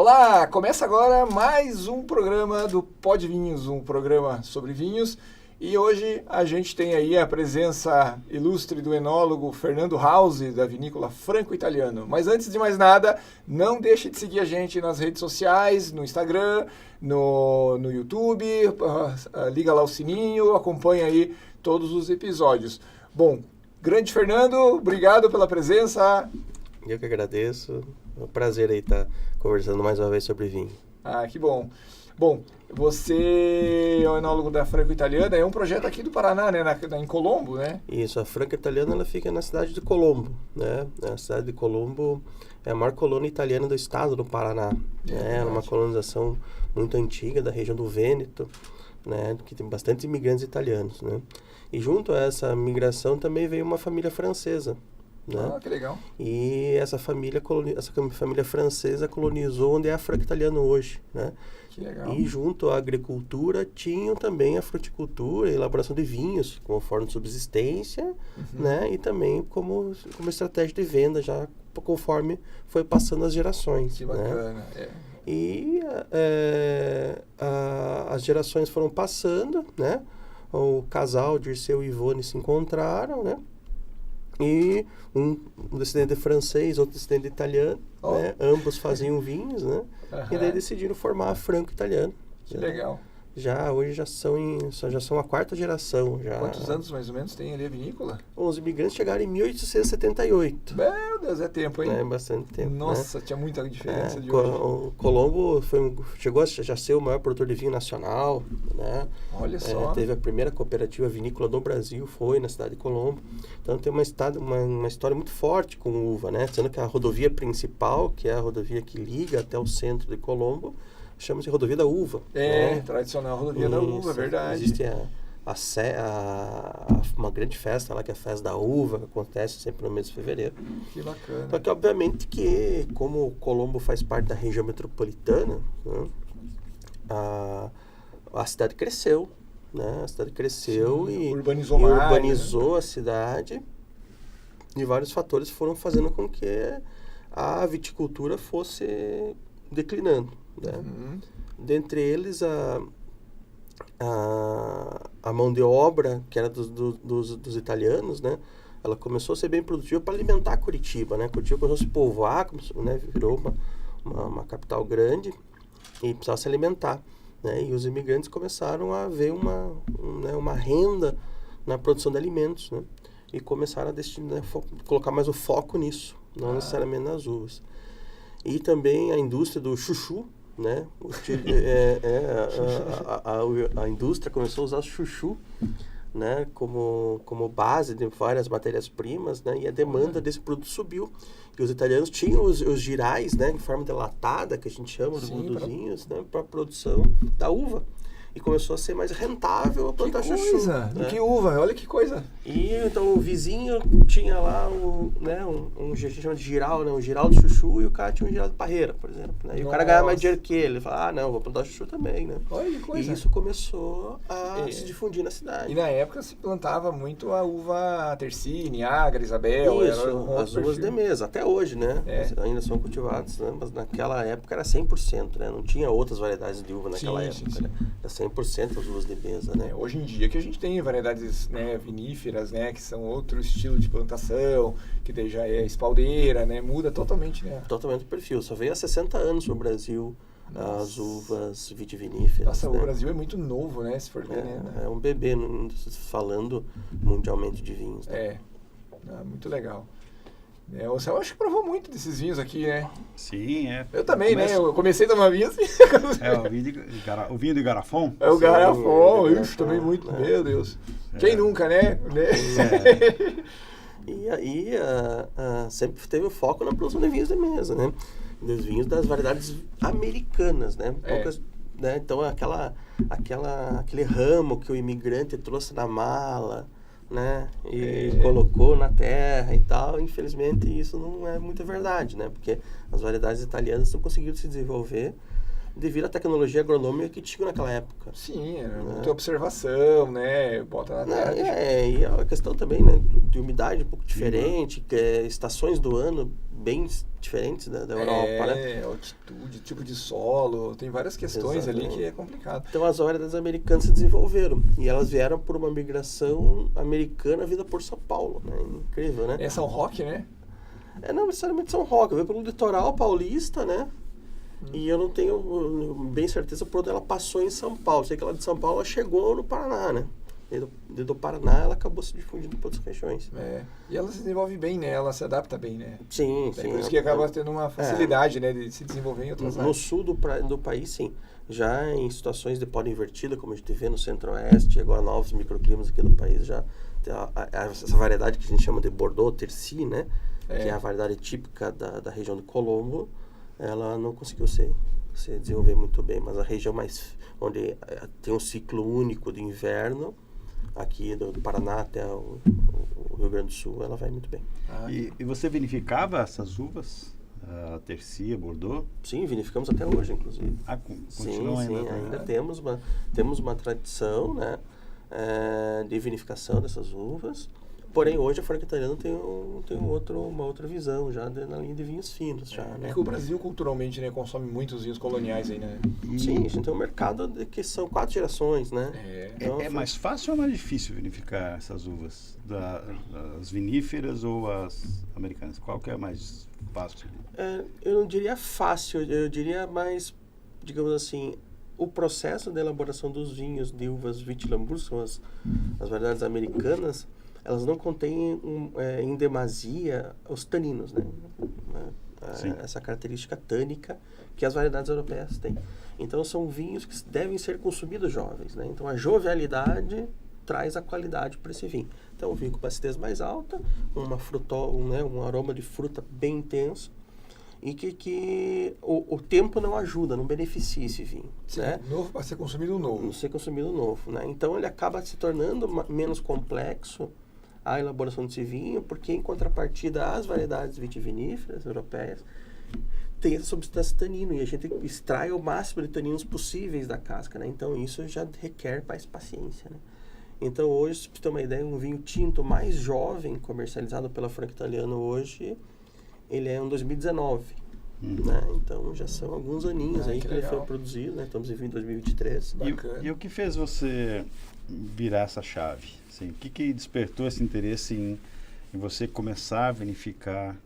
Olá, começa agora mais um programa do Pod Vinhos, um programa sobre vinhos. E hoje a gente tem aí a presença ilustre do enólogo Fernando Hausi, da vinícola Franco Italiano. Mas antes de mais nada, não deixe de seguir a gente nas redes sociais, no Instagram, no YouTube, liga lá o sininho, acompanha aí todos os episódios. Bom, grande Fernando, obrigado pela presença. Eu que agradeço, é um prazer aí estar conversando mais uma vez sobre vinho. Ah, que bom. Bom, você é o enólogo da Franco Italiana, é um projeto aqui do Paraná, né, em Colombo, né? Isso, a Franco Italiana ela fica na cidade de Colombo, né? A cidade de Colombo é a maior colônia italiana do estado do Paraná. É uma colonização muito antiga da região do Vêneto, né? Que tem bastante imigrantes italianos, né? E junto a essa migração também veio uma família francesa. Né? Ah, que legal. E essa família francesa colonizou onde é a Franco Italiana hoje, né? Que legal. E junto à agricultura tinham também a fruticultura e elaboração de vinhos como forma de subsistência, né? E também como estratégia de venda já conforme foi passando as gerações. Que bacana. Né? E as gerações foram passando, né? O casal Dirceu e Ivone se encontraram, né? E um descendente francês, outro descendente italiano, né? Ambos faziam vinhos, né? E daí decidiram formar a Franco Italiano. Que legal. Hoje já são a quarta geração. Já. Quantos anos mais ou menos tem ali a vinícola? Os imigrantes chegaram em 1878. Meu Deus, é tempo, hein? É bastante tempo. Nossa, né? Tinha muita diferença de hoje. O Colombo chegou a já ser o maior produtor de vinho nacional, né? Olha só. Teve a primeira cooperativa vinícola do Brasil, foi na cidade de Colombo. Então tem uma história muito forte com uva, né? Sendo que a rodovia principal, que é a rodovia que liga até o centro de Colombo, chama-se Rodovia da Uva. É, né? Tradicional Rodovia da Uva, verdade. Existe uma grande festa lá, que é a Festa da Uva, que acontece sempre no mês de fevereiro. Que bacana. Só que, obviamente, que como Colombo faz parte da região metropolitana, né, a cidade cresceu, né? A cidade cresceu. Sim, e urbanizou a cidade, e vários fatores foram fazendo com que a viticultura fosse declinando. Né? Dentre eles a mão de obra que era dos italianos, né? Ela começou a ser bem produtiva para alimentar Curitiba, né? Curitiba começou a se povoar, né? Virou uma capital grande e precisava se alimentar, né? E os imigrantes começaram a ver uma renda na produção de alimentos, né? E começaram a colocar mais o foco nisso, não necessariamente nas uvas. E também a indústria do chuchu, né? A indústria começou a usar chuchu, né? como base de várias matérias-primas, né? E a demanda desse produto subiu. E os italianos tinham os girais, né? Em forma de latada, que a gente chama do mundo dos vinhos, né? Para a produção da uva. E começou a ser mais rentável plantar chuchu. Né? Que uva, olha que coisa. E então o vizinho tinha lá a gente chama de giral, né? Um giral de chuchu, e o cara tinha um giral de parreira, por exemplo. Né? E o cara ganhava mais dinheiro que ele. Ele falava, não, vou plantar chuchu também, né? Olha que coisa. E isso começou a se difundir na cidade. E na época se plantava muito a uva Tercine, Agra, Isabel. Isso, as uvas de mesa, até hoje, né? Ainda são cultivadas, né? Mas naquela época era 100%, né? Não tinha outras variedades de uva naquela época. Sim. Né? Era 100% as uvas de mesa, né? Hoje em dia que a gente tem variedades, né, viníferas, né, que são outro estilo de plantação, que daí já é espaldeira, né, muda totalmente, né? Totalmente o perfil. Só veio há 60 anos no Brasil as uvas vitiviníferas. Nossa, né? O Brasil é muito novo, né, se for ver, né? É um bebê, falando mundialmente de vinhos. Né? Muito legal. O Céu acho que provou muito desses vinhos aqui, né? Sim, Eu também, né? Eu comecei a tomar vinho assim. O vinho de garrafão? É o garrafão, isso também muito, meu Deus. Quem nunca, né? E aí sempre teve o foco na produção de vinhos de mesa, né? Dos vinhos das variedades americanas, né? Poucas, né? Então aquele ramo que o imigrante trouxe na mala, né? E colocou na terra e tal, infelizmente isso não é muita verdade, né? Porque as variedades italianas não conseguiram se desenvolver devido à tecnologia agronômica que tinha naquela época. Sim, muita observação, né? Bota na terra. E a questão também, né, de umidade um pouco diferente, estações do ano bem diferentes da Europa, né? Altitude, tipo de solo, tem várias questões ali que é complicado. Então as variedades americanas se desenvolveram e elas vieram por uma migração americana vinda por São Paulo, né? Incrível, né? É São Roque, né? Não necessariamente São Roque, veio pelo litoral paulista, né? E eu não tenho bem certeza por onde ela passou em São Paulo. Sei que ela de São Paulo ela chegou no Paraná, né? Do Paraná ela acabou se difundindo por outras regiões. E ela se desenvolve bem, né? Ela se adapta bem, né? Sim. Por isso que acaba tendo uma facilidade, né? De se desenvolver em outras áreas. No sul do país, sim. Já em situações de pólen invertida, como a gente vê no centro-oeste, agora novos microclimas aqui do país, já tem essa variedade que a gente chama de Bordeaux Terci, né? Que é a variedade típica da região de Colombo, ela não conseguiu se desenvolver muito bem, mas a região mais onde tem um ciclo único de inverno, aqui do Paraná até o Rio Grande do Sul, ela vai muito bem. E você vinificava essas uvas? A Tercia, Bordeaux? Sim, vinificamos até hoje, inclusive. Continua ainda? Sim, ainda temos uma tradição, né, de vinificação dessas uvas. Porém, hoje a Franca Italiana tem uma outra visão já na linha de vinhos finos. Né? Que o Brasil culturalmente, né, consome muitos vinhos coloniais aí, né? Sim, a gente tem um mercado que são 4 gerações, né? Então, é mais fácil ou mais difícil vinificar essas uvas? As viníferas ou as americanas? Qual que é mais fácil? Eu não diria fácil, eu diria mais, digamos assim, o processo de elaboração dos vinhos de uvas Vitiglambourg, são as variedades americanas, elas não contêm em demasia os taninos, né? Essa característica tânica que as variedades europeias têm. Então, são vinhos que devem ser consumidos jovens, né? Então, a jovialidade traz a qualidade para esse vinho. Então, um vinho com acidez mais alta, um aroma de fruta bem intenso, e que o tempo não ajuda, não beneficia esse vinho. Sim, né? Novo para ser consumido novo. Né? Então, ele acaba se tornando menos complexo a elaboração desse vinho, porque em contrapartida as variedades vitiviníferas europeias têm essa substância tanino, e a gente extrai o máximo de taninos possíveis da casca, né? Então isso já requer mais paciência, né? Então hoje, se você ter uma ideia, um vinho tinto mais jovem comercializado pela Franca Italiana hoje, ele é um 2019, né? Então já são alguns aninhos aí que ele foi produzido, né? Estamos em 2023. E o que fez você virar essa chave? Assim, o que despertou esse interesse em você começar a vinificar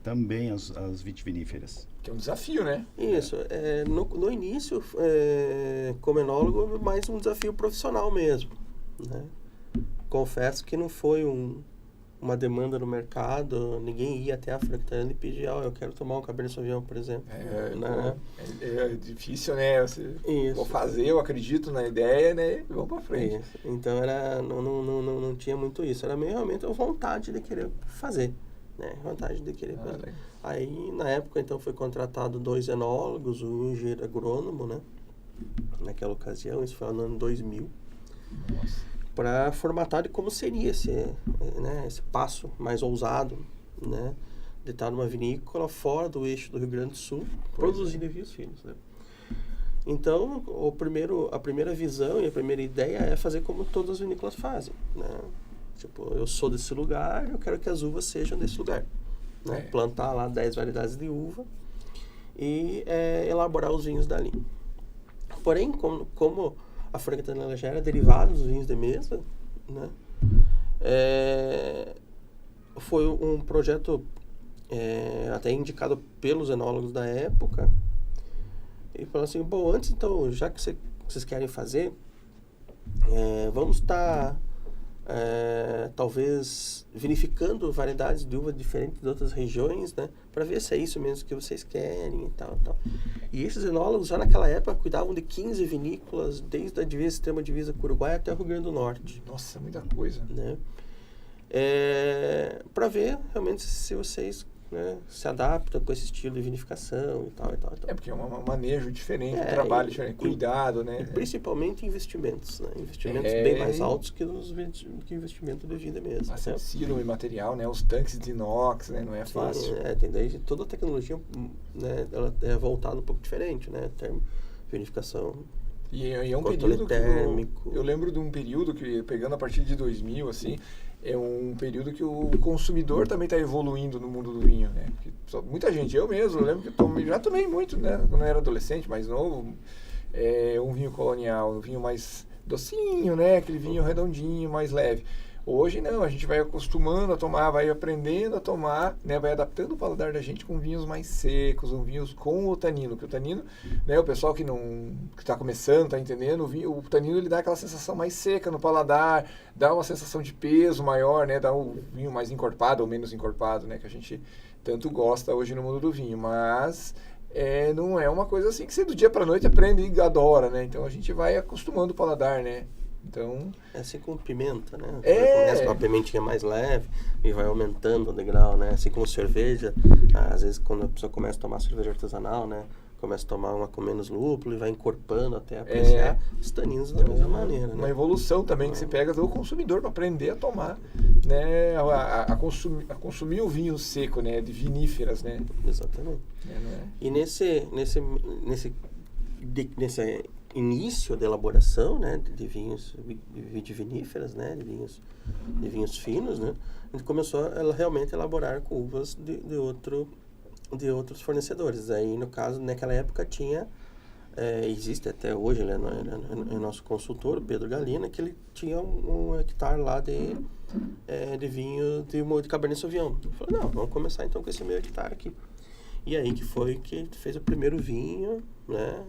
também as vitiviníferas? Que é um desafio, né? Isso. No início, como enólogo, mais um desafio profissional mesmo, né? Confesso que não foi uma demanda no mercado, ninguém ia até a Franca Italiana e pedir, eu quero tomar um Cabernet Sauvignon, por exemplo. É difícil, né? Vou fazer, eu acredito na ideia, né? E vamos pra frente. Isso. Então, não tinha muito isso. Era meio realmente a vontade de querer fazer, né? Vontade de querer fazer. Aí, na época, então, foi contratado 2 enólogos, um engenheiro agrônomo, né? Naquela ocasião, isso foi no ano 2000. Nossa. Para formatar de como seria esse passo mais ousado, né, de estar numa vinícola fora do eixo do Rio Grande do Sul, produzindo vinhos finos, né? Então, a primeira visão e a primeira ideia é fazer como todas as vinícolas fazem, né? Tipo, eu sou desse lugar, eu quero que as uvas sejam desse lugar, né? Plantar lá 10 variedades de uva e elaborar os vinhos dali. Porém, como a Franca Italiana já era derivada dos vinhos de mesa, né? Foi um projeto até indicado pelos enólogos da época, e falou assim, bom, antes então, já que vocês querem fazer, vamos estar talvez vinificando variedades de uva diferentes de outras regiões, né, para ver se é isso mesmo que vocês querem e tal. E esses enólogos já naquela época cuidavam de 15 vinícolas, desde a extrema divisa com o Uruguai até o Rio Grande do Norte. Nossa, muita coisa. Né? Para ver realmente se vocês, né, se adaptam com esse estilo de vinificação e tal. Porque é um manejo diferente, um trabalho diferente, cuidado, né? E principalmente investimentos, né? Investimentos bem mais altos que que investimento de vida mesmo. Tecido e material, né? Os tanques de inox, né? Não é fácil. Tem daí toda a tecnologia, né? Ela é voltada um pouco diferente, né? vinificação. E é um controle período térmico. eu lembro de um período que, pegando a partir de 2000, assim, é um período que o consumidor também está evoluindo no mundo do vinho, né? Muita gente, eu mesmo, eu lembro que já tomei muito, né? Quando eu era adolescente, mais novo, um vinho colonial, um vinho mais docinho, né? Aquele vinho redondinho, mais leve. Hoje não, a gente vai acostumando a tomar, vai aprendendo a tomar, né, vai adaptando o paladar da gente com vinhos mais secos, vinhos com o tanino, que o tanino, né, o pessoal que está começando, está entendendo, o tanino ele dá aquela sensação mais seca no paladar, dá uma sensação de peso maior, né, dá um vinho mais encorpado ou menos encorpado, né, que a gente tanto gosta hoje no mundo do vinho, mas não é uma coisa assim que você do dia para a noite aprende e adora, né, então a gente vai acostumando o paladar, né. Então... É assim como pimenta, né? Começa com uma pimentinha mais leve e vai aumentando o degrau, né? Assim como cerveja, às vezes quando a pessoa começa a tomar cerveja artesanal, né? Começa a tomar uma com menos lúpulo e vai encorpando até apreciar os taninos da mesma maneira, né? Uma evolução também que se pega do consumidor para aprender a tomar, né? A consumir o vinho seco, né? De viníferas, né? Exatamente. E nesse início da elaboração, né, de vinhos vitiviníferas, né, de vinhos finos, né, a gente começou a realmente elaborar com uvas de outros fornecedores. Aí, no caso, naquela época tinha, existe até hoje, né, no nosso consultor, Pedro Galina, que ele tinha um hectare lá de vinho de Cabernet Sauvignon. Ele falou, não, vamos começar então com esse meu hectare aqui. E aí que foi que fez o primeiro vinho, né,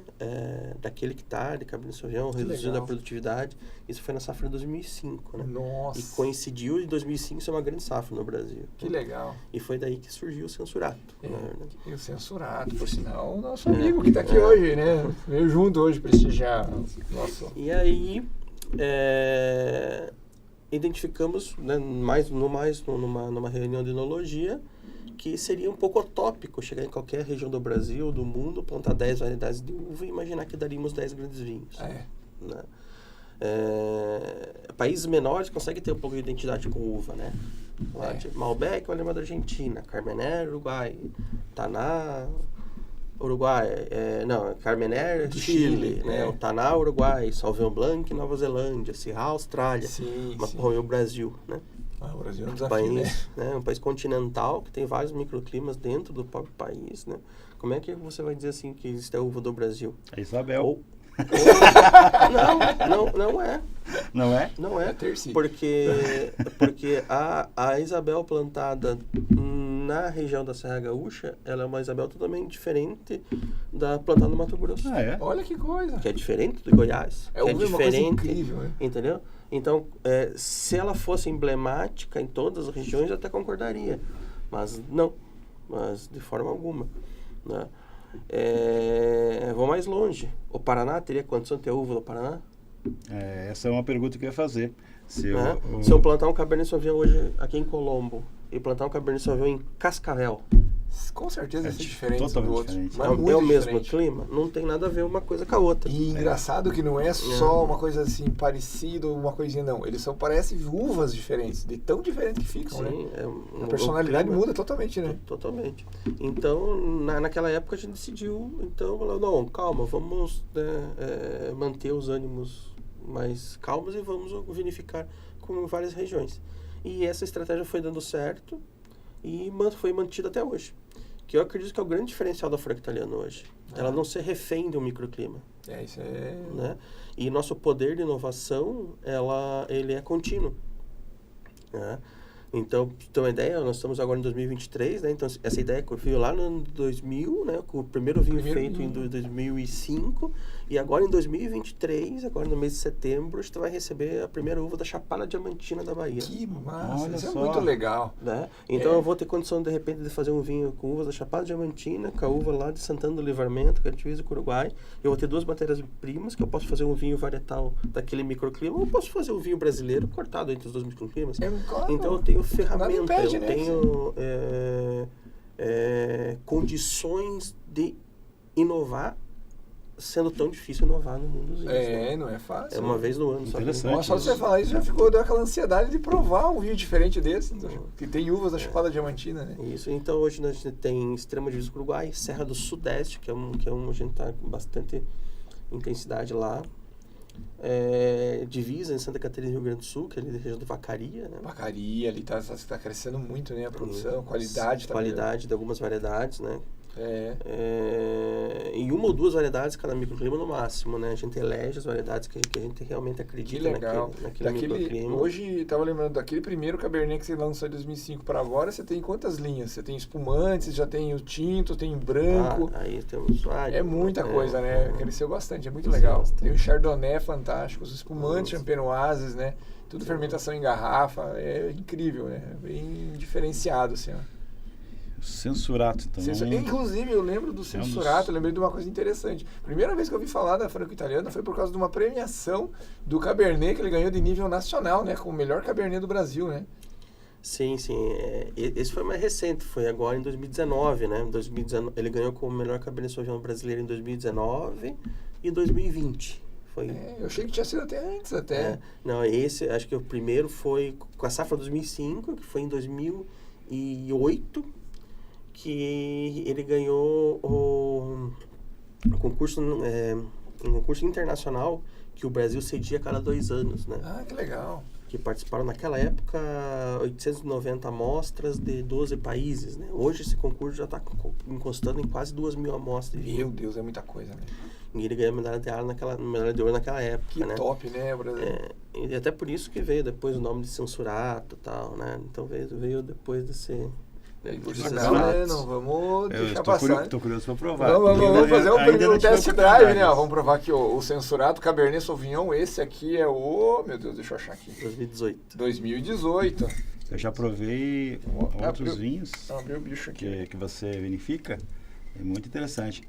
daquele hectare de Cabernet Sauvignon, reduzindo a produtividade. Isso foi na safra de 2005, né? Nossa! E coincidiu em 2005 ser uma grande safra no Brasil. Que legal! E foi daí que surgiu o Censurato. E o Censurato, por sinal, o nosso amigo que está aqui hoje, né? Veio junto hoje prestigiar o nosso... E aí, identificamos, né, numa reunião de enologia, que seria um pouco utópico chegar em qualquer região do Brasil, do mundo, plantar 10 variedades de uva e imaginar que daríamos 10 grandes vinhos. Né? Países menores conseguem ter um pouco de identidade com uva, né? Malbec, vai lembrar da Argentina, Carmener, Uruguai, Taná, Uruguai, Carmener, Chile, né? O Taná, Uruguai, Sauvignon Blanc, Nova Zelândia, Syrah, Austrália, o Brasil, né? O Brasil é um desafio, né? Um país continental que tem vários microclimas dentro do próprio país, né? Como é que você vai dizer assim que existe a uva do Brasil? É Isabel. Não é. Não é? Não é. Porque a Isabel plantada na região da Serra Gaúcha, ela é uma Isabel totalmente diferente da plantada no Mato Grosso. Olha que coisa. Que é diferente do Goiás. É diferente, uma coisa incrível, né? Entendeu? Então, se ela fosse emblemática em todas as regiões, eu até concordaria. Mas não. Mas de forma alguma. Né? Vou mais longe. O Paraná teria condição de ter uva do Paraná? Essa é uma pergunta que eu ia fazer. Se eu plantar um Cabernet Sauvignon hoje aqui em Colombo e plantar um Cabernet Sauvignon em Cascavel, com certeza vai ser diferente do outro. Diferente. Mas é o mesmo clima? Não tem nada a ver uma coisa com a outra. E engraçado que não é só uma coisa assim parecida ou uma coisinha, não. Eles parecem uvas diferentes, de tão diferentes que ficam, né? A personalidade muda totalmente, né? Totalmente. Então, naquela época a gente decidiu, não, calma, vamos manter os ânimos mais calmos e vamos vinificar com várias regiões. E essa estratégia foi dando certo e foi mantida até hoje. Que eu acredito que é o grande diferencial da Franca Italiana hoje. Ela não se refém de um microclima. Isso é... Né? E nosso poder de inovação, ele é contínuo. Né? Então, para ter uma ideia, nós estamos agora em 2023, né? Então, essa ideia veio lá no 2000, né? Com o primeiro vinho feito em 2005. E agora em 2023, agora no mês de setembro, a gente vai receber a primeira uva da Chapada Diamantina da Bahia. Que massa! Isso é muito legal. Né? Então, eu vou ter condição, de repente, de fazer um vinho com uvas da Chapada Diamantina, com a uva lá de Santana do Livramento, que é divisa com o Uruguai. Eu vou ter duas matérias-primas, que eu posso fazer um vinho varietal daquele microclima, ou eu posso fazer um vinho brasileiro cortado entre os dois microclimas. Então, eu tenho ferramenta, eu tenho condições de inovar, sendo tão difícil inovar no mundo dos vinhos. Não é fácil. É uma vez no ano. Só você falar isso, deu aquela ansiedade de provar um vinho diferente desse, que tem uvas da Chapada Diamantina, né? Isso, então hoje a gente tem extrema divisa com o Uruguai, Serra do Sudeste, que a gente está bastante intensidade lá. Divisa em Santa Catarina e Rio Grande do Sul, que é ali da região do Vacaria, né? Vacaria ali tá crescendo muito, né? A produção, qualidade. Qualidade de algumas variedades, né? Em uma ou duas variedades cada microclima no máximo, né? A gente elege as variedades que a gente realmente acredita que legal. naquele microclima. Hoje, estava lembrando daquele primeiro Cabernet que você lançou em 2005 para agora, você tem quantas linhas? Você tem espumantes, já tem o tinto, tem branco. Aí temos vários. É muita coisa, né? Cresceu bastante, é muito legal. Tem o Chardonnay fantástico, os espumantes champenoises, né? Tudo fermentação em garrafa, é incrível, né? Bem diferenciado, assim, ó. Censurato, então. Inclusive, eu lembro do Censurato, eu lembrei de uma coisa interessante. Primeira vez que eu ouvi falar da franco-italiana foi por causa de uma premiação do Cabernet que ele ganhou de nível nacional, né? Como o melhor Cabernet do Brasil, né? Sim. Esse foi mais recente, foi agora em 2019, né? Ele ganhou como melhor Cabernet Sauvignon brasileiro em 2019 e 2020. Eu achei que tinha sido até antes, até. Não, esse, acho que o primeiro foi com a safra 2005, que foi em 2008, que ele ganhou um concurso internacional que o Brasil cedia a cada 2 anos, né? Ah, que legal. Que participaram naquela época 890 amostras de 12 países, né? Hoje esse concurso já está encostando em quase 2.000 amostras de vinho. Meu Deus, é muita coisa, né? E ele ganhou medalha de ouro naquela época, que né? top, né, Brasil? E até por isso que veio depois o nome de Censurato e tal, né? Então veio depois desse... Não vamos deixar passar. Estou curioso para provar. Vamos fazer um test drive, né? Vamos provar aqui o Censurato Cabernet Sauvignon. Esse aqui é o... Meu Deus, deixa eu achar aqui. 2018. Eu já provei outros vinhos o bicho aqui. Que você vinifica. É muito interessante.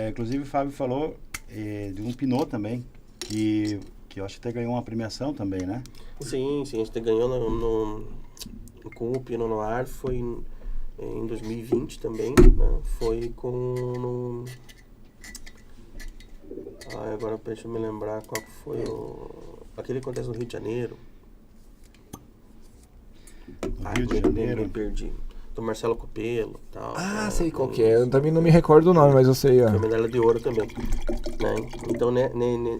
Inclusive o Fábio falou de um Pinot também, que eu acho que até ganhou uma premiação também, né? Sim, a gente ganhou com o Pinot Noir, foi em 2020 também, né? Foi com... agora deixa eu me lembrar qual foi aquele que acontece no Rio de Janeiro. Rio de Janeiro? Me perdi. Do Marcelo Copelo e tal. Sei qual que é. Eu também não me recordo o nome, mas eu sei. Foi medalha de ouro também. Né? Então,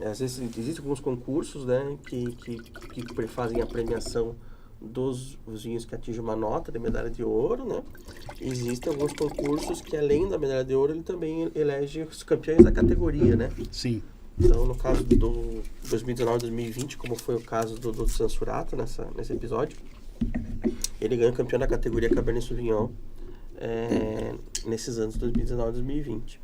às vezes existem alguns concursos, né, que fazem a premiação dos vinhos que atingem uma nota de medalha de ouro, né? Existem alguns concursos que, além da medalha de ouro, ele também elege os campeões da categoria, né? Sim. Então, no caso do 2019-2020, como foi o caso do Censurato nesse episódio, ele ganhou campeão da categoria Cabernet Sauvignon nesses anos 2019-2020.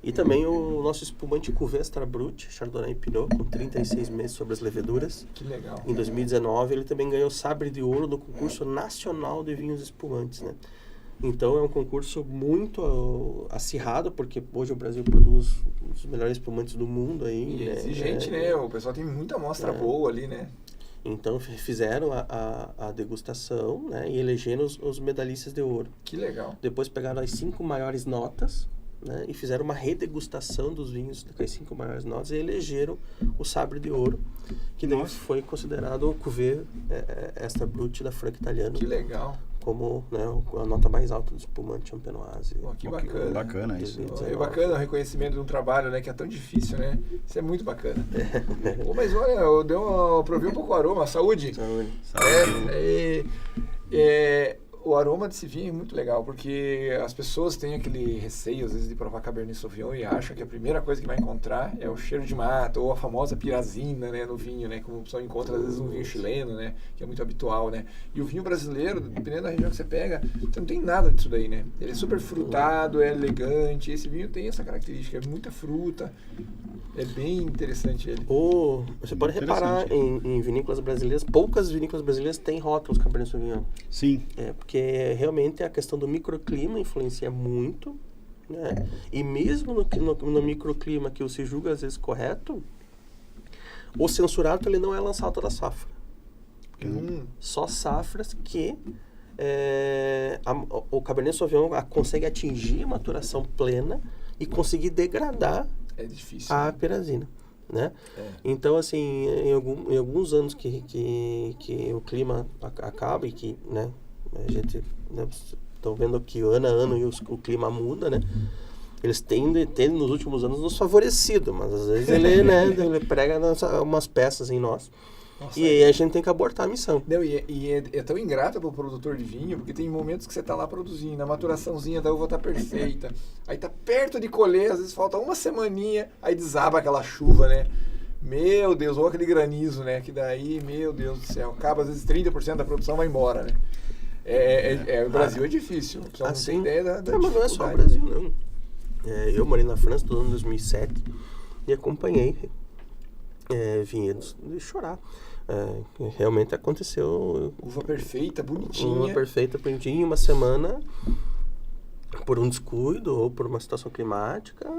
E também o nosso espumante Cuvée Extra Brut, Chardonnay e Pinot, com 36 meses sobre as leveduras. Que legal. Em 2019, ele também ganhou Sabre de Ouro no concurso nacional de vinhos espumantes, né? Então, é um concurso muito acirrado, porque hoje o Brasil produz os melhores espumantes do mundo aí. E é exigente, né? O pessoal tem muita amostra boa ali, né? Então, fizeram a degustação, né? E elegeram os medalhistas de ouro. Que legal. Depois pegaram as 5 maiores notas, né, e fizeram uma redegustação dos vinhos com as 5 maiores notas e elegeram o Sabre de Ouro, que daí foi considerado o Cuvée Extra Brut da franco-italiana. Que legal. Como, né, a nota mais alta do espumante champenoise. Que bacana. Bacana isso. É bacana o reconhecimento de um trabalho, né, que é tão difícil, né? Isso é muito bacana. Mas olha, eu provei um pouco o aroma. Saúde. O aroma desse vinho é muito legal, porque as pessoas têm aquele receio, às vezes, de provar Cabernet Sauvignon e acham que a primeira coisa que vai encontrar é o cheiro de mata, ou a famosa pirazina, né, no vinho, né, como o pessoal encontra, às vezes, no vinho chileno, né, que é muito habitual, né. E o vinho brasileiro, dependendo da região que você pega, você não tem nada disso daí, né. Ele é super frutado, é elegante, esse vinho tem essa característica, é muita fruta. É bem interessante ele. Você pode reparar em vinícolas brasileiras, poucas vinícolas brasileiras têm rótulos Cabernet Sauvignon. Sim. Porque realmente a questão do microclima influencia muito, né? E mesmo no microclima que você julga às vezes correto, o Censurato ele não é lançado toda safra. Só safras que o Cabernet Sauvignon consegue atingir a maturação plena e conseguir degradar a pirazina, né? Então, assim, em alguns anos que o clima acaba e que, né, a gente, né, estão vendo que ano a ano o clima muda, né? eles têm nos últimos anos nos favorecido, mas às vezes ele, né, ele prega umas peças em nós. Nossa, E aí a gente tem que abortar a missão. Não, é tão ingrato pro produtor de vinho, porque tem momentos que você tá lá produzindo, a maturaçãozinha da uva tá perfeita, aí tá perto de colher, às vezes falta uma semaninha, aí desaba aquela chuva, né? Meu Deus, ou aquele granizo, né? Que daí, meu Deus do céu, acaba às vezes 30% da produção vai embora, né? O Brasil é difícil, você não tem ideia da não, mas não é só o Brasil, não. Eu morei na França todo ano 2007 e acompanhei vinhedos de chorar. Realmente aconteceu. Uva perfeita, bonitinha. Uva perfeita, bonitinha, em uma semana, por um descuido, ou por uma situação climática,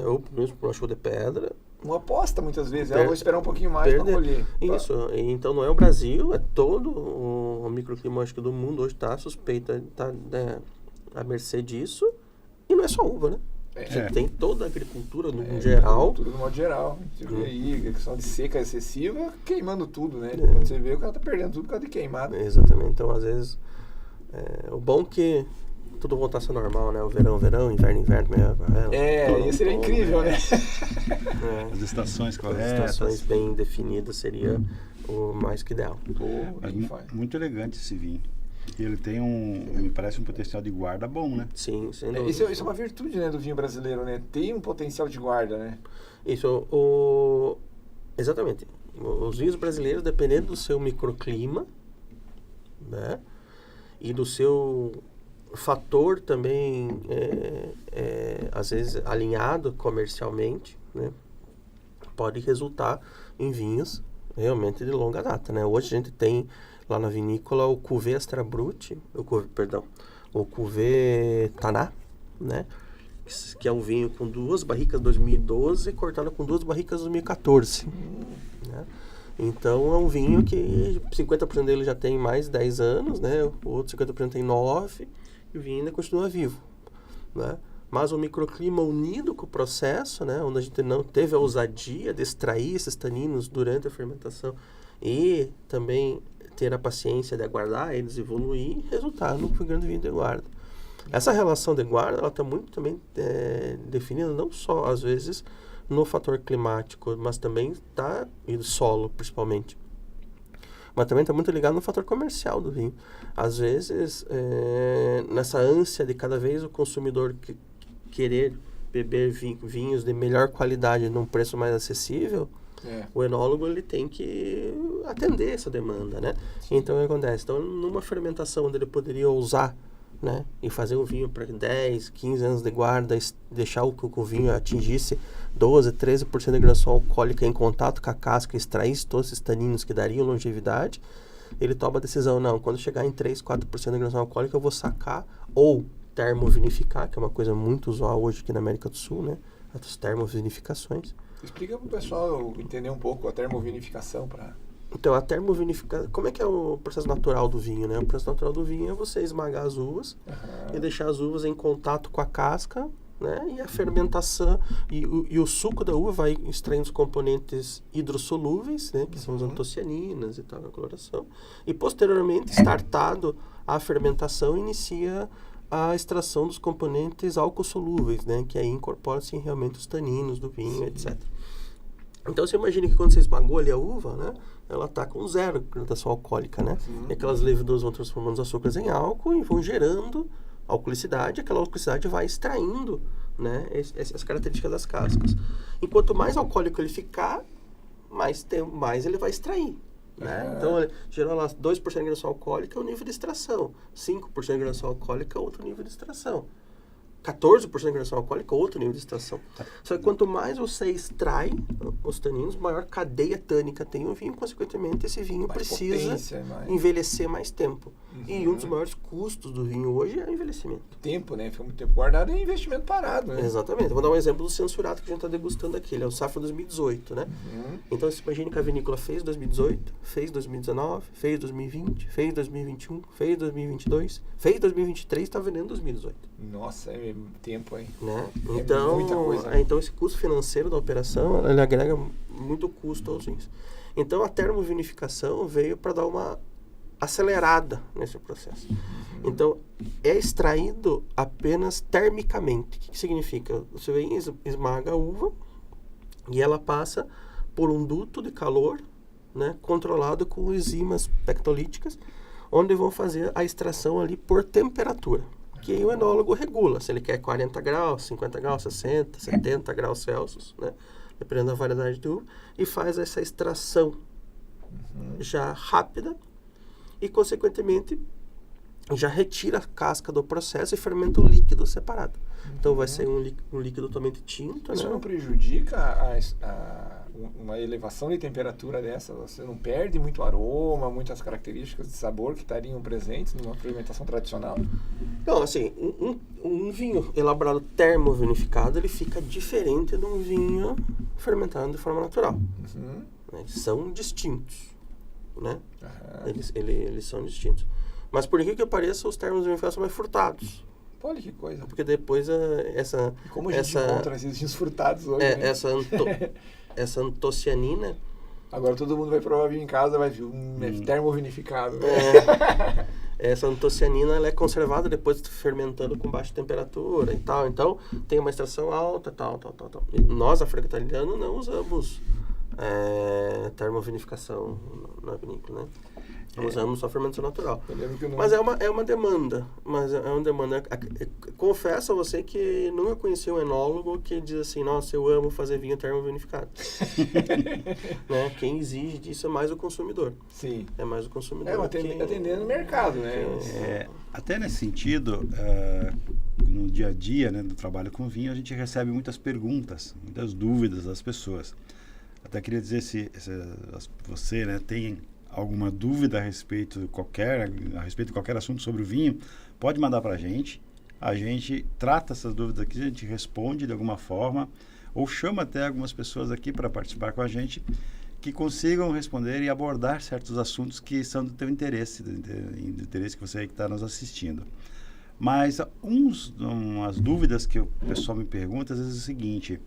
ou mesmo por uma chuva de pedra. Uma aposta, muitas vezes. Eu vou esperar um pouquinho mais para colher. Isso. Então, não é o Brasil, é todo o microclima do mundo hoje está suspeita, está à mercê disso. E não é só uva, né? Tem toda a agricultura no geral. Tudo no modo geral. Você vê aí, a questão de seca excessiva, queimando tudo, né? Quando você vê, o cara tá perdendo tudo por causa de queimada. Exatamente. Então, às vezes, o bom que tudo voltasse ao normal, né? O verão, inverno. Isso seria incrível, né? As estações corretas. As estações bem definidas seria o mais que ideal. Muito elegante esse vinho. E ele tem me parece um potencial de guarda bom, né? Sim, sem dúvida. Isso é uma virtude, né, do vinho brasileiro, né? Tem um potencial de guarda, né? Isso, exatamente. Os vinhos brasileiros, dependendo do seu microclima, né? E do seu fator também, às vezes, alinhado comercialmente, né? Pode resultar em vinhos realmente de longa data, né? Hoje a gente tem lá na vinícola o Cuvée Extra Brut, o Cuvée Taná, né? Que é um vinho com 2 barricas 2012 cortado com 2 barricas 2014. Né? Então é um vinho que 50% dele já tem mais de 10 anos, né? O outro 50% tem 9 e o vinho ainda continua vivo. Né? Mas o microclima unido com o processo, né? Onde a gente não teve a ousadia de extrair esses taninos durante a fermentação e também ter a paciência de aguardar eles evoluir, resultar no grande vinho de guarda. Essa relação de guarda, ela está muito também definida não só, às vezes, no fator climático, mas também e do solo, principalmente. Mas também está muito ligado no fator comercial do vinho. Às vezes, nessa ânsia de cada vez o consumidor querer beber vinhos de melhor qualidade num preço mais acessível, o enólogo ele tem que atender essa demanda, né? Então, o que acontece? Então, numa fermentação onde ele poderia ousar, né, e fazer um vinho para 10, 15 anos de guarda, deixar que o vinho atingisse 12, 13% de graduação alcoólica em contato com a casca, extraísse todos esses taninos que dariam longevidade, ele toma a decisão, não, quando chegar em 3, 4% de graduação alcoólica eu vou sacar ou termovinificar, que é uma coisa muito usual hoje aqui na América do Sul, né, as termovinificações. Explica para o pessoal entender um pouco a termovinificação. Então, a termovinificação, como é que é o processo natural do vinho, né? O processo natural do vinho é você esmagar as uvas e deixar as uvas em contato com a casca, né? E a fermentação, e o suco da uva vai extraindo os componentes hidrossolúveis, né? Que são as antocianinas e tal, na coloração. E, posteriormente, startado a fermentação, inicia a extração dos componentes álcool-solúveis, né? Que aí incorpora-se realmente os taninos do vinho, etc. Então, você imagina que quando você esmagou ali a uva, né? Ela está com 0 graduação alcoólica, né? E aquelas leveduras vão transformando os açúcares em álcool e vão gerando alcoolicidade. Aquela alcoolicidade vai extraindo, né, as características das cascas. E quanto mais alcoólico ele ficar, mais ele vai extrair. Né? Então, gerou lá 2% de graduação alcoólica é o nível de extração. 5% de graduação alcoólica é outro nível de extração. 14% de graduação alcoólica, outro nível de extração. Só que quanto mais você extrai os taninos, maior cadeia tânica tem o vinho, consequentemente esse vinho mais precisa envelhecer mais tempo. E um dos maiores custos do vinho hoje é o envelhecimento. Tempo, né? Fica muito tempo guardado, é investimento parado, né? Exatamente. Vou dar um exemplo do censurato que a gente está degustando aqui. Ele é o Safra 2018, né? Então, você imagina que a vinícola fez 2018, fez 2019, fez 2020, fez 2021, fez 2022, fez 2023 e está vendendo 2018. Nossa, é tempo, hein? Né? Então, muita coisa. Então, esse custo financeiro da operação, ele agrega muito custo aos vinhos. Então, a termovinificação veio para dar uma acelerada nesse processo. Então, é extraído apenas termicamente. O que significa? Você vem, esmaga a uva e ela passa por um duto de calor, né, controlado com enzimas pectolíticas, onde vão fazer a extração ali por temperatura. Que aí o enólogo regula, se ele quer 40 graus, 50 graus, 60, 70 graus Celsius, né, dependendo da variedade de uva, e faz essa extração já rápida e, consequentemente, já retira a casca do processo e fermenta o líquido separado. Então vai ser um líquido totalmente tinto. Isso né? não prejudica uma elevação de temperatura dessa? Você não perde muito aroma, muitas características de sabor que estariam presentes numa fermentação tradicional? Não, assim, um vinho elaborado termovinificado, ele fica diferente de um vinho fermentado de forma natural. Uhum. Eles são distintos, né? Uhum. Eles são distintos. Mas por que pareça, os termos vinificados são mais frutados. Olha que coisa. Porque depois Como a gente encontra esses vinhos frutados hoje, né? Essa antocianina... Agora todo mundo vai provar vinho em casa, vai ver termovinificado. Né? Essa antocianina, ela é conservada depois fermentando com baixa temperatura e tal. Então, tem uma extração alta, tal. E nós, a Franca Italiana, não usamos termovinificação na vinícola, né? Usamos só fermentação natural. Mas é uma demanda. Confesso a você que nunca conheci um enólogo que diz assim, nossa, eu amo fazer vinho termovinificado. Né? Quem exige disso é mais o consumidor. Sim. É mais o consumidor. Atendendo o mercado, né? Até nesse sentido, no dia a dia, né, do trabalho com vinho, a gente recebe muitas perguntas, muitas dúvidas das pessoas. Até queria dizer se você, né, tem alguma dúvida a respeito de qualquer assunto sobre o vinho, pode mandar para a gente trata essas dúvidas aqui, a gente responde de alguma forma, ou chama até algumas pessoas aqui para participar com a gente, que consigam responder e abordar certos assuntos que são do teu interesse, do interesse que você aí que está nos assistindo. Mas umas dúvidas que o pessoal me pergunta, às vezes é o seguinte,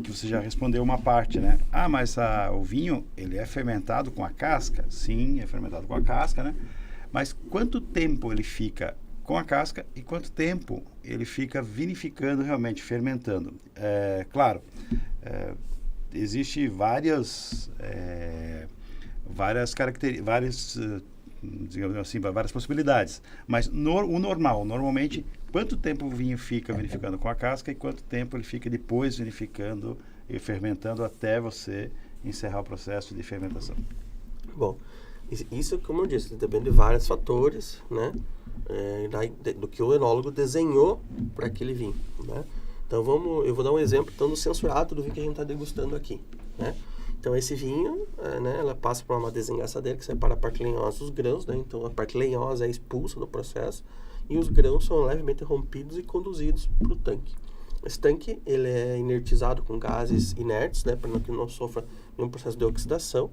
que você já respondeu uma parte, né? Mas o vinho, ele é fermentado com a casca? Sim, é fermentado com a casca, né? Mas quanto tempo ele fica com a casca e quanto tempo ele fica vinificando realmente, fermentando? Existe várias características, digamos assim, várias possibilidades. Mas normalmente, quanto tempo o vinho fica vinificando com a casca e quanto tempo ele fica depois vinificando e fermentando até você encerrar o processo de fermentação? Bom, isso, como eu disse, depende de vários fatores, né? Do que o enólogo desenhou para aquele vinho, né? Então, eu vou dar um exemplo do censurado do vinho que a gente está degustando aqui, né? Então, esse vinho, né, ela passa por uma desengaçadeira que separa a parte lenhosa dos grãos, né? Então, a parte lenhosa é expulsa do processo e os grãos são levemente rompidos e conduzidos para o tanque. Esse tanque, ele é inertizado com gases inertes, né, para que não sofra nenhum processo de oxidação,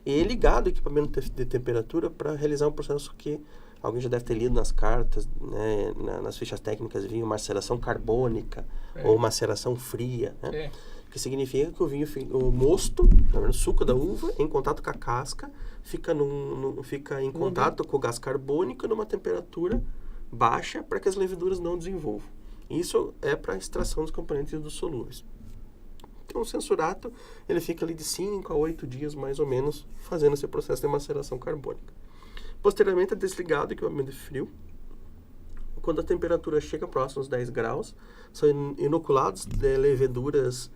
e é ligado ao equipamento de temperatura para realizar um processo que alguém já deve ter lido nas cartas, né, nas fichas técnicas de vinho, maceração carbônica ou maceração fria, né? Que significa que o mosto, o suco da uva, em contato com a casca, fica em contato com o gás carbônico numa temperatura baixa para que as leveduras não desenvolvam. Isso é para a extração dos componentes dos solúveis. Então, o censurato, ele fica ali de 5 a 8 dias, mais ou menos, fazendo esse processo de maceração carbônica. Posteriormente, é desligado o equipamento de frio. Quando a temperatura chega próximo aos 10 graus, são inoculados de leveduras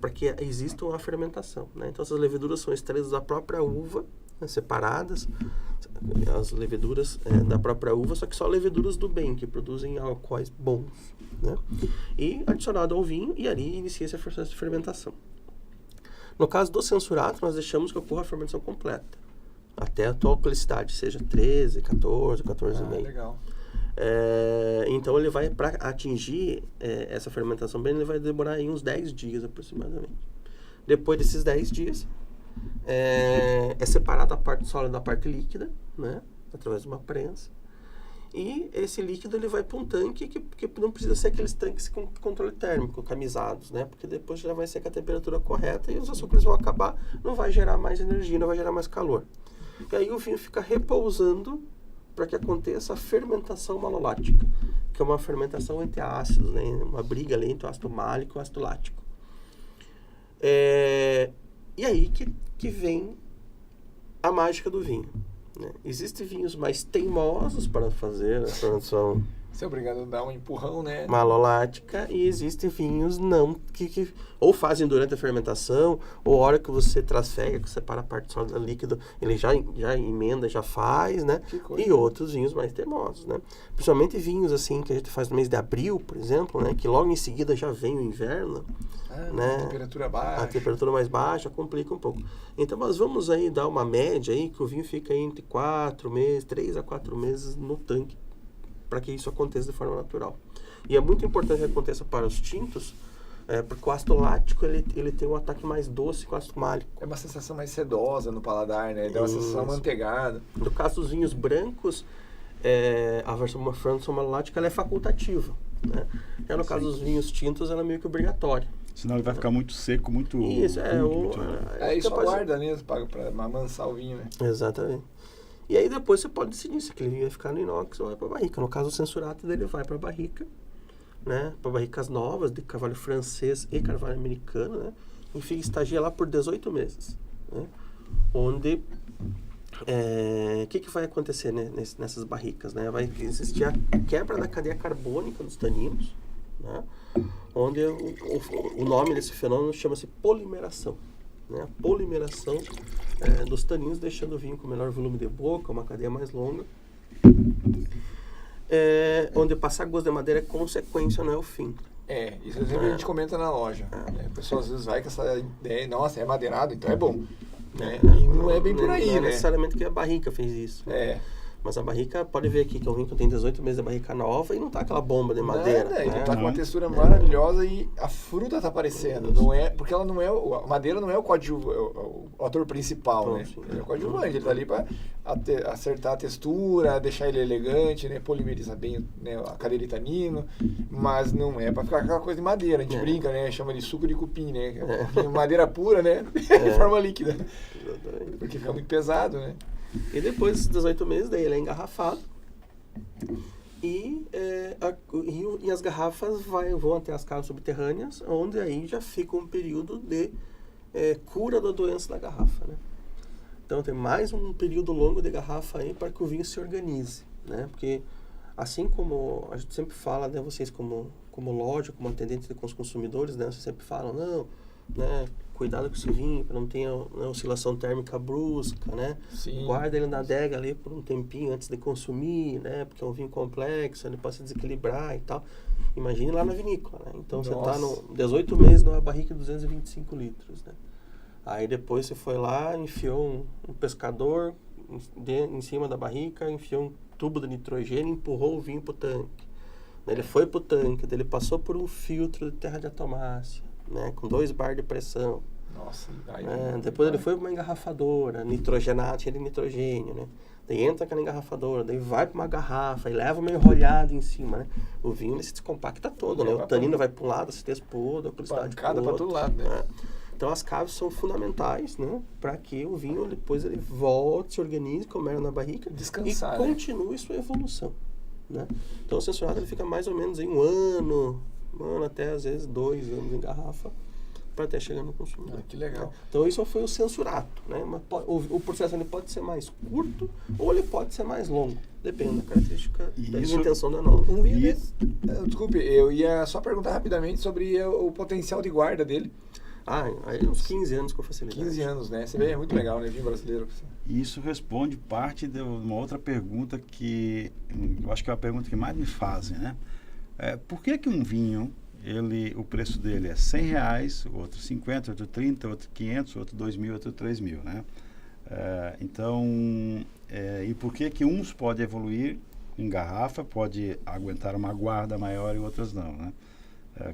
para que exista uma fermentação, né? Então, essas leveduras são extraídas da própria uva, né, separadas, as leveduras da própria uva, só que só leveduras do bem, que produzem alcoóis bons, né? E adicionado ao vinho, e ali inicia esse processo de fermentação. No caso do censurato, nós deixamos que ocorra a fermentação completa, até a tua alcoolicidade, seja 13, 14, 14,5. Legal. Então, ele vai, para atingir essa fermentação bem, ele vai demorar aí uns 10 dias aproximadamente. Depois desses 10 dias, é separada a parte sólida da parte líquida, né, através de uma prensa. E esse líquido, ele vai para um tanque que não precisa ser aqueles tanques com controle térmico, camisados, né? Porque depois já vai ser com a temperatura correta e os açúcares vão acabar, não vai gerar mais energia, não vai gerar mais calor. E aí o vinho fica repousando para que aconteça a fermentação malolática, que é uma fermentação entre ácidos, né? Uma briga ali entre o ácido málico e o ácido lático. E aí que vem a mágica do vinho, né? Existem vinhos mais teimosos para fazer a fermentação Você é obrigado a dar um empurrão, né? malolática, e existem vinhos não que ou fazem durante a fermentação, ou a hora que você trasfega, que separa a parte sólida líquida, ele já emenda, já faz, né? E outros vinhos mais teimosos, né? Principalmente vinhos assim que a gente faz no mês de abril, por exemplo, né? Que logo em seguida já vem o inverno, né? A temperatura baixa. A temperatura mais baixa complica um pouco. Então nós vamos aí dar uma média aí que o vinho fica aí entre 3 a 4 meses no tanque, para que isso aconteça de forma natural. E é muito importante que aconteça para os tintos, porque o ácido lático ele tem um ataque mais doce que o ácido málico. É uma sensação mais sedosa no paladar, né? Dá uma sensação amanteigada. No caso dos vinhos brancos, a fermentação malolática ela é facultativa, né? Já no caso dos vinhos tintos, ela é meio que obrigatória. Senão ele vai ficar muito seco, muito... Isso, Isso guarda mesmo para amansar o vinho, né? Exatamente. E aí depois você pode decidir se aquele vinho vai ficar no inox ou vai para barrica. No caso, o censurato dele vai para barrica, né? Para barricas novas, de carvalho francês e carvalho americano, né? E fica estagia lá por 18 meses, né? Onde... O que vai acontecer, né, nessas barricas, né? Vai existir a quebra da cadeia carbônica dos taninos, né? Onde o nome desse fenômeno chama-se polimeração, né? A polimeração dos taninos, deixando o vinho com menor volume de boca, uma cadeia mais longa, onde passar gosto de madeira é consequência, não é o fim. Isso sempre a gente comenta na loja. O pessoal às vezes vai com essa ideia, nossa, é madeirado, então é bom. Né? E não é bem por aí, não né? Não necessariamente que a barrica fez isso. Mas a barrica, pode ver aqui que é um vinho que tem 18 meses de barrica nova e não tá aquela bomba de madeira. Ele né? tá com uma textura maravilhosa e a fruta tá aparecendo. Não é, porque ela não é, a madeira não é o ator principal, né? Ele é o coadjuvante, ele tá ali para acertar a textura, deixar ele elegante, né? Polimerizar bem, né? A cadeia de tanino, mas não é para ficar aquela coisa de madeira. A gente brinca, né? Chama de suco de cupim, né? Madeira pura, né? Em forma líquida. Porque fica muito pesado, né? E depois desses 18 meses, daí ele é engarrafado e as garrafas vão até as casas subterrâneas, onde aí já fica um período de cura da doença da garrafa, né? Então tem mais um período longo de garrafa aí para que o vinho se organize, né? Porque assim como a gente sempre fala, né, vocês como loja, como atendente com os consumidores, né, vocês sempre falam, não, né, cuidado com esse vinho para não ter oscilação térmica brusca, né? Sim. Guarda ele na adega ali por um tempinho antes de consumir, né? Porque é um vinho complexo, ele pode se desequilibrar e tal. Imagine lá na vinícola, né? Então você está no 18 meses numa barrica de 225 litros, né? Aí depois você foi lá, enfiou um pescador em cima da barrica, enfiou um tubo de nitrogênio e empurrou o vinho pro tanque. Ele foi pro tanque, ele passou por um filtro de terra de atomácia, né, com 2 bar de pressão. Nossa, depois ele foi para uma engarrafadora, nitrogenado, cheio de nitrogênio, né? Daí entra aquela engarrafadora, daí vai para uma garrafa e leva meio enrolhado em cima, né? O vinho ele se descompacta todo, né? O tanino vai para um lado, a acidez para o outro, a cristálide para o outro. Para todo lado, né? Então as caves são fundamentais, né? Para que o vinho depois ele volte, se organize, comera na barrica descansar, e continue sua evolução, né? Então o censurado ele fica mais ou menos em um ano até às vezes 2 anos em garrafa, para até chegar no consumidor. Que legal. Então isso foi o censurato, né? O processo ele pode ser mais curto ou ele pode ser mais longo, depende da característica da intenção da nova. Desculpe, eu ia só perguntar rapidamente sobre o potencial de guarda dele. Aí uns 15 anos com facilidade. 15 anos, né? Você vê, é muito legal, né? Vinho brasileiro. E isso responde parte de uma outra pergunta que eu acho que é a pergunta que mais me fazem, né? Por que um vinho, o preço dele é R$100, outro 50, outro 30, outro 500, outro 2.000, outro 3.000, né? E por que uns podem evoluir em garrafa, pode aguentar uma guarda maior e outras não, né?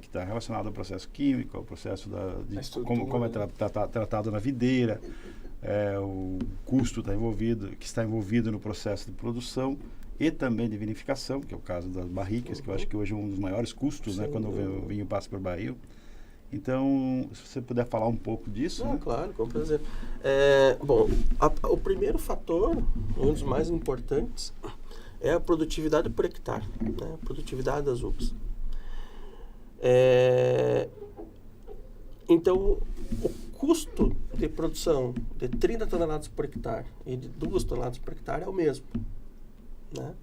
Que está relacionado ao processo químico, ao processo de como é tratado na videira, o custo que está envolvido no processo de produção e também de vinificação, que é o caso das barricas, que eu acho que hoje é um dos maiores custos, né, quando o vinho passa por barril. Então, se você puder falar um pouco disso, né? Claro, com prazer. Bom, o primeiro fator, um dos mais importantes, é a produtividade por hectare, né? A produtividade das uvas. Então, o custo de produção de 30 toneladas por hectare e de 2 toneladas por hectare é o mesmo, né?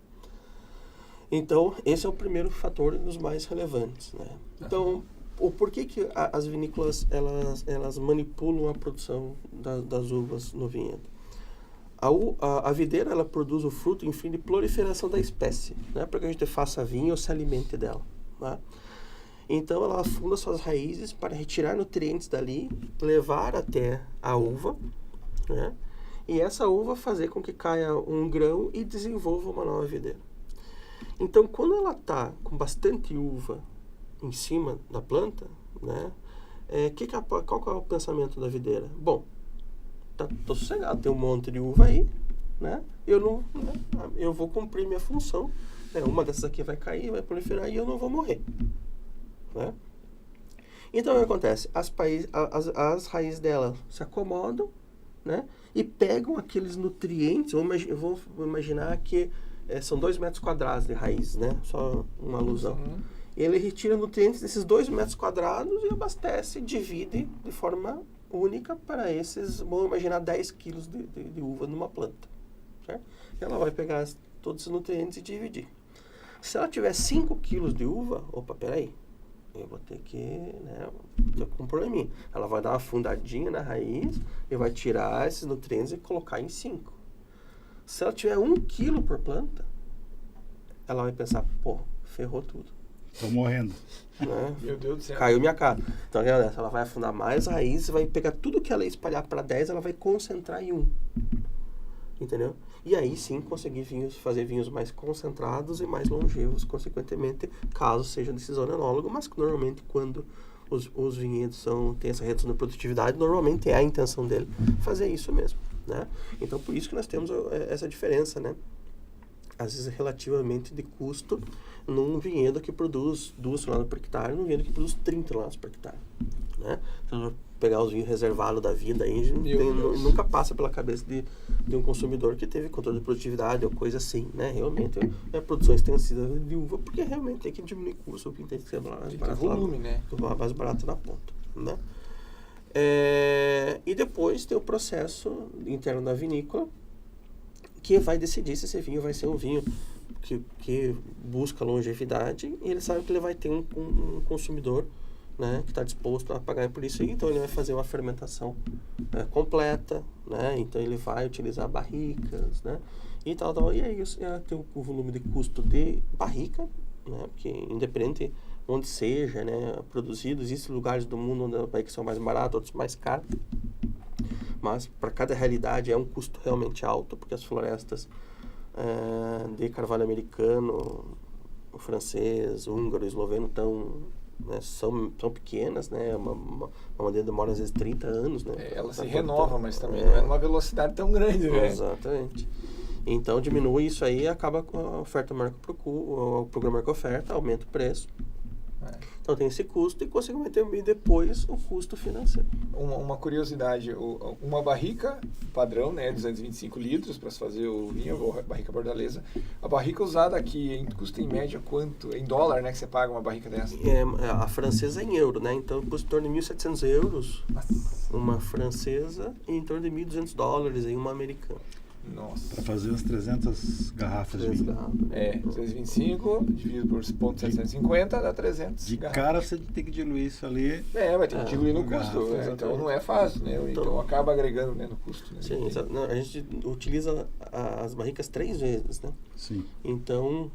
Então, esse é o primeiro fator dos mais relevantes, né? Então, por que as vinícolas elas manipulam a produção das uvas no vinhedo? A videira ela produz o fruto em fim de proliferação da espécie, né? Para que a gente faça vinho ou se alimente dela, né? Então ela afunda suas raízes para retirar nutrientes dali, levar até a uva, né? E essa uva fazer com que caia um grão e desenvolva uma nova videira. Então quando ela está com bastante uva em cima da planta, né? Qual que é o pensamento da videira? Bom, tô sossegado, tem um monte de uva aí, né? Eu vou cumprir minha função, né? Uma dessas aqui vai cair, vai proliferar e eu não vou morrer, né? Então o que acontece? As raízes dela se acomodam, né? E pegam aqueles nutrientes. Eu vou imaginar que são 2 metros quadrados de raiz, né? Só uma alusão. Ele retira nutrientes desses 2 metros quadrados e abastece, divide de forma única para esses, vamos imaginar 10 quilos de uva numa planta, certo? Ela vai pegar todos esses nutrientes e dividir. Se ela tiver 5 quilos de uva, peraí, eu vou ter que, né, tô com um probleminha. Ela vai dar uma afundadinha na raiz e vai tirar esses nutrientes e colocar em 5. Se ela tiver 1 quilo por planta, ela vai pensar, ferrou tudo. Tô morrendo. Né? Meu Deus do céu. Caiu minha cara. Então, ela vai afundar mais raízes, vai pegar tudo que ela ia espalhar para 10, ela vai concentrar em 1. Entendeu? E aí sim conseguir fazer vinhos mais concentrados e mais longevos, consequentemente, caso seja decisão do enólogo, mas normalmente quando os vinhedos têm essa redução de produtividade, normalmente é a intenção dele fazer isso mesmo, né? Então, por isso que nós temos essa diferença, né? Às vezes relativamente de custo num vinhedo que produz 2 toneladas por hectare, num vinhedo que produz 30 toneladas por hectare, né? Então, pegar os vinhos reservados da vida aí, nunca passa pela cabeça de um consumidor que teve controle de produtividade ou coisa assim, né? Realmente é a produção extensiva de uva, porque realmente tem que diminuir o custo, porque tem que ser mais barato, volume, né? Mais barato na ponta, né? E depois tem o processo interno da vinícola, que vai decidir se esse vinho vai ser um vinho que busca longevidade, e ele sabe que ele vai ter um consumidor, né, que está disposto a pagar por isso, então ele vai fazer uma fermentação completa, né? Então ele vai utilizar barricas, né? E tal, e aí tem o volume de custo de barrica, né? Porque independente onde seja, né, produzido, existem lugares do mundo onde as barricas são mais baratas, outros mais caros, mas para cada realidade é um custo realmente alto, porque as florestas de carvalho americano, o francês, o húngaro, o esloveno são pequenas, né? Uma madeira demora às vezes 30 anos, né? Ela se renova, mas também não é numa velocidade tão grande, né? Exatamente. Então diminui isso aí, acaba com a oferta marca o programa marca oferta, aumenta o preço. Então tem esse custo e consequentemente depois o custo financeiro. Uma curiosidade, uma barrica padrão, né, 225 litros para se fazer o vinho, a barrica bordaleza. A barrica usada aqui custa em média quanto? Em dólar, né, que você paga uma barrica dessa? A francesa é em euro, né? Então custa em torno de 1.700 euros. Nossa. Uma francesa e em torno de $1.200 em uma americana. Nossa. Para fazer as 300 garrafas de vinho. 225 dividido por 0,750 dá 300 De garrafas. cara você tem que diluir isso ali. Vai ter que diluir no custo, garrafa, né? Então não é fácil, né? Então acaba agregando, né, no custo. Né? Sim, a gente utiliza as barricas 3 vezes, né? Sim. Então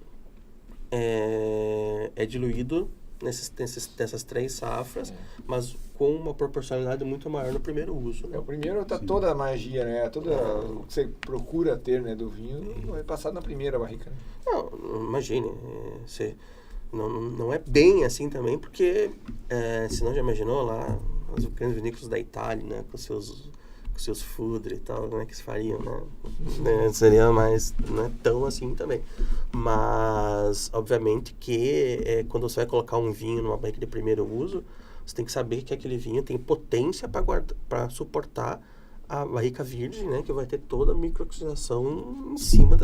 é diluído nessas 3 safras, mas com uma proporcionalidade muito maior no primeiro uso. Né? O primeiro tá toda a magia, né? Toda o que você procura ter, né, do vinho, vai passar na primeira barrica. Né? Não, imagine, não é bem assim também, porque se não já imaginou lá os grandes vinícolas da Itália, né, com seus foodre e tal, como é que se fariam, né? Seria mais, não é tão assim também. Mas, obviamente que quando você vai colocar um vinho numa barrica de primeiro uso, Você tem que saber que aquele vinho tem potência para suportar a barrica virgem, né? Que vai ter toda a microoxidação em cima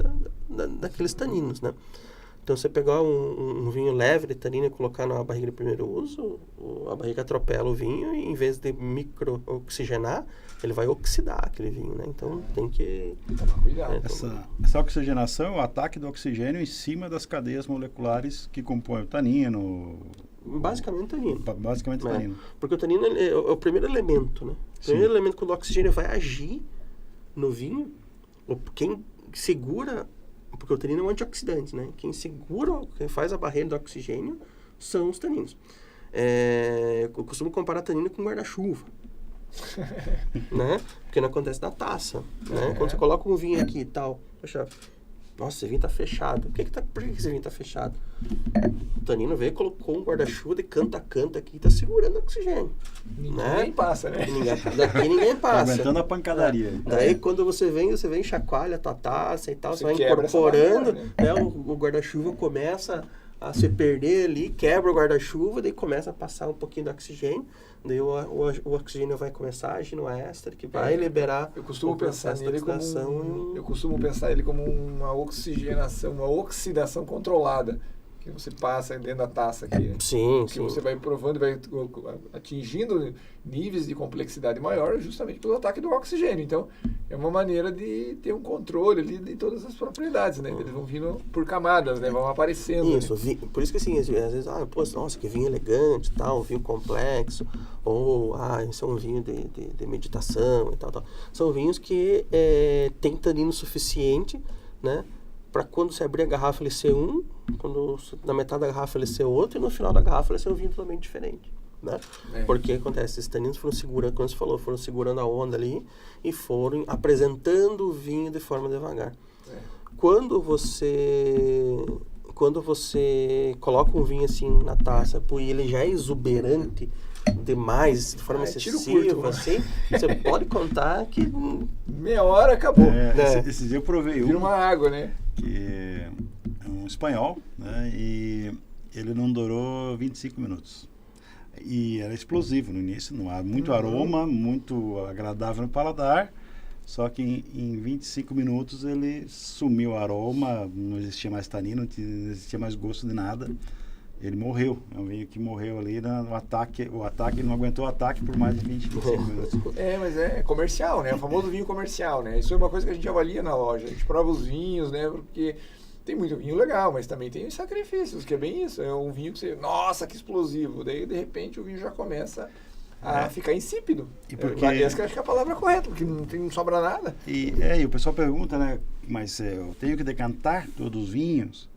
daqueles taninos, né? Então, você pegar um vinho leve de tanino e colocar na barriga de primeiro uso, a barriga atropela o vinho e, em vez de micro-oxigenar, ele vai oxidar aquele vinho, né? Então, tem que tomar cuidado. Essa oxigenação é o ataque do oxigênio em cima das cadeias moleculares que compõem o tanino. Basicamente tanino. Basicamente tanino. Porque o tanino é o primeiro elemento, né? O primeiro elemento, quando o oxigênio vai agir no vinho, quem segura... Porque o tanino é um antioxidante, né? Quem faz a barreira do oxigênio são os taninos. Eu costumo comparar tanino com guarda-chuva. Né? Porque não acontece na taça, né? Quando você coloca um vinho aqui e tal, poxa, nossa, esse vinho tá fechado. Por que esse vinho tá fechado? O tanino veio e colocou um guarda-chuva de canto a canto aqui e tá segurando o oxigênio. Ninguém passa, né? Daqui ninguém passa. Tá aguentando a pancadaria. Daí quando você vem chacoalha a tua taça e tal, você vai quebra incorporando, barreira, né? O guarda-chuva começa a se perder ali, quebra o guarda-chuva, daí começa a passar um pouquinho do oxigênio, daí o oxigênio vai começar a agir no éster, que vai liberar eu costumo o pensar processo nele de oxidação. Eu costumo pensar ele como uma oxigenação, uma oxidação controlada, que você passa dentro da taça aqui. Sim, que você vai provando, vai atingindo níveis de complexidade maior justamente pelo ataque do oxigênio. Então, é uma maneira de ter um controle ali de todas as propriedades, né? Eles vão vindo por camadas, né? Vão aparecendo. Isso, né? Por isso que assim, às vezes, nossa, que vinho elegante, tal, um vinho complexo, ou, esse é um vinho de meditação e tal. São vinhos que tem tanino suficiente, né? Para quando você abrir a garrafa ele ser na metade da garrafa ele ser outro, e no final da garrafa ele ser um vinho totalmente diferente, né? Porque acontece, esses taninos foram segurando, como você falou, foram segurando a onda ali e foram apresentando o vinho de forma devagar. Quando você coloca um vinho assim na taça e ele já é exuberante demais, de forma excessiva, assim, você pode contar que meia hora acabou. Esse dia eu provei Vira uma água, né? Que é um espanhol, né? E ele não durou 25 minutos. E era explosivo no início, não há muito aroma, muito agradável no paladar, só que em 25 minutos ele sumiu o aroma, não existia mais tanino, não existia mais gosto de nada. Ele morreu, é um vinho que morreu ali no ataque, o ataque não aguentou o ataque por mais de 25 minutos. Mas é comercial, né? O famoso vinho comercial, né? Isso é uma coisa que a gente avalia na loja, a gente prova os vinhos, né? Porque tem muito vinho legal, mas também tem os sacrifícios, que é bem isso, é um vinho que você, nossa, que explosivo, daí de repente o vinho já começa a ficar insípido. E porque... Essa que eu acho que é a palavra correta, porque não sobra nada. E o pessoal pergunta, né? Mas eu tenho que decantar todos os vinhos?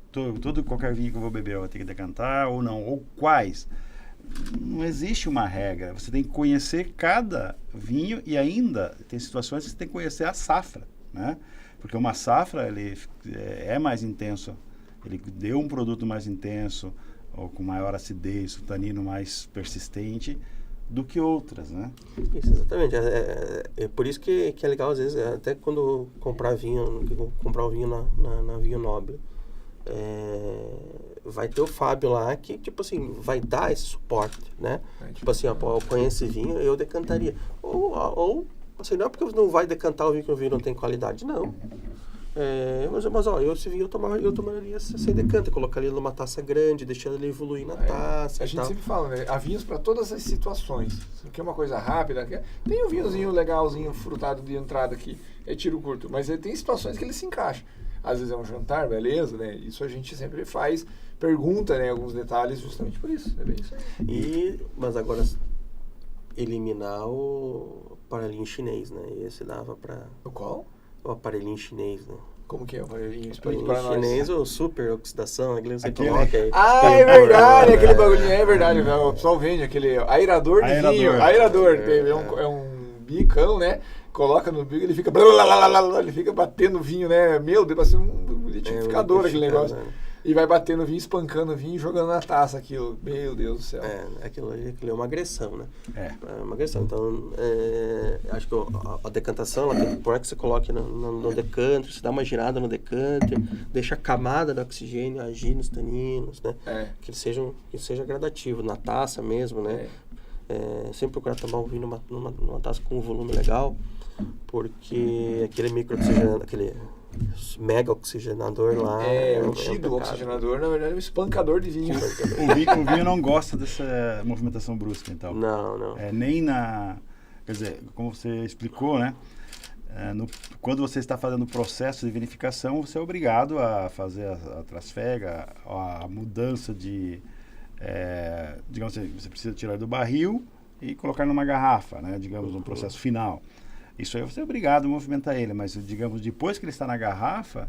Qualquer vinho que eu vou beber eu vou ter que decantar ou não? Ou quais? Não existe uma regra. Você tem que conhecer cada vinho e ainda tem situações que você tem que conhecer a safra, né? Porque uma safra, ele é mais intenso. Ele deu um produto mais intenso ou com maior acidez, o tanino mais persistente do que outras, né? Isso, exatamente. É por isso que é legal, às vezes, até quando comprar um vinho na Vinho Noble. Vai ter o Fábio lá que, tipo assim, vai dar esse suporte, né? Tipo assim, eu conheço esse vinho, eu decantaria. Ou assim, não é porque não vai decantar o vinho que o vinho não tem qualidade, não. Esse vinho eu tomaria sem decanta, colocaria ele numa taça grande, deixando ele evoluir na taça. A gente sempre fala, né? Há vinhos para todas as situações. Você quer uma coisa rápida, tem um vinhozinho legalzinho, frutado de entrada aqui, é tiro curto, mas tem situações que ele se encaixa. Às vezes é um jantar, beleza, né? Isso a gente sempre faz, pergunta, né, alguns detalhes justamente por isso. É bem isso aí. Mas agora, eliminar o aparelhinho chinês, né? Esse dava pra... O qual? O aparelhinho chinês, né? Como que é o aparelhinho? Explique para nós. Chinês, o super oxidação, aquele que você aquele... coloca aí. É verdade, aquele bagulhinho, é verdade. O pessoal vende aquele aerador de vinho. Aerador. É um bicão, né? Coloca no bico, ele fica batendo vinho, né? Meu Deus, parece um liquidificador aquele negócio. Né? E vai batendo vinho, espancando vinho e jogando na taça aquilo. Meu Deus do céu. Aquilo é uma agressão, né? É uma agressão. Então, acho que a decantação, ela tem que pôr que você coloque no decanter, você dá uma girada no decanter, deixa a camada do oxigênio agir nos taninos, né? Que ele seja gradativo, na taça mesmo, né? sempre procurar tomar o vinho numa taça com um volume legal, porque aquele micro-oxigenador, aquele mega oxigenador lá... O tido oxigenador, na verdade, é um espancador de vinho. O vinho não gosta dessa movimentação brusca, então. Não. Nem na... Quer dizer, como você explicou, né? Quando você está fazendo o processo de vinificação, você é obrigado a fazer a trasfega, a mudança de... digamos assim, você precisa tirar do barril e colocar numa garrafa, né? Digamos, um processo final. Isso aí você é obrigado a movimentar ele, mas, digamos, depois que ele está na garrafa,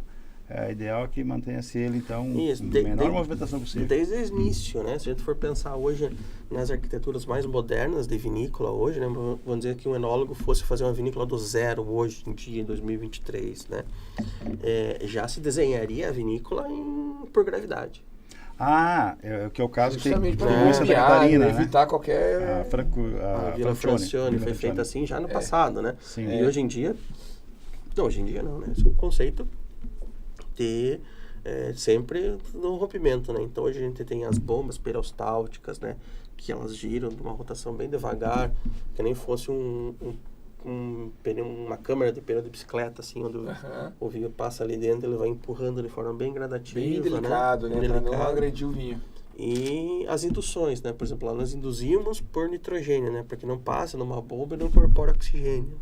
ideal é que mantenha-se ele, então, com a menor movimentação possível. Desde o início, né? Se a gente for pensar hoje nas arquiteturas mais modernas de vinícola hoje, né? Vamos dizer que um enólogo fosse fazer uma vinícola do zero hoje em dia, em 2023, né? Já se desenharia a vinícola por gravidade. Que é o caso justamente que para Santa Catarina, né? evitar qualquer... A Vila Francione foi feita assim já no passado, né? Sim. E hoje em dia... Não, hoje em dia não, né? Esse é um conceito de sempre no rompimento, né? Então hoje a gente tem as bombas peristálticas, né? Que elas giram numa rotação bem devagar, que nem fosse uma câmera de pneu de bicicleta, assim, onde o vinho passa ali dentro, ele vai empurrando de forma bem gradativa, bem delicado, né? Para não agredir o vinho. E as induções, né? Por exemplo, lá nós induzimos por nitrogênio, né? Porque não passa numa bomba e não incorpora oxigênio.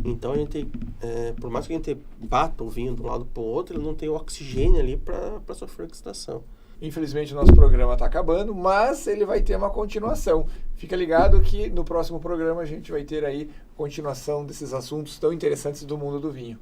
Então a gente, por mais que a gente bata o vinho de um lado para o outro, ele não tem o oxigênio ali para sofrer oxidação. Infelizmente o nosso programa está acabando, mas ele vai ter uma continuação. Fica ligado que no próximo programa a gente vai ter aí continuação desses assuntos tão interessantes do mundo do vinho.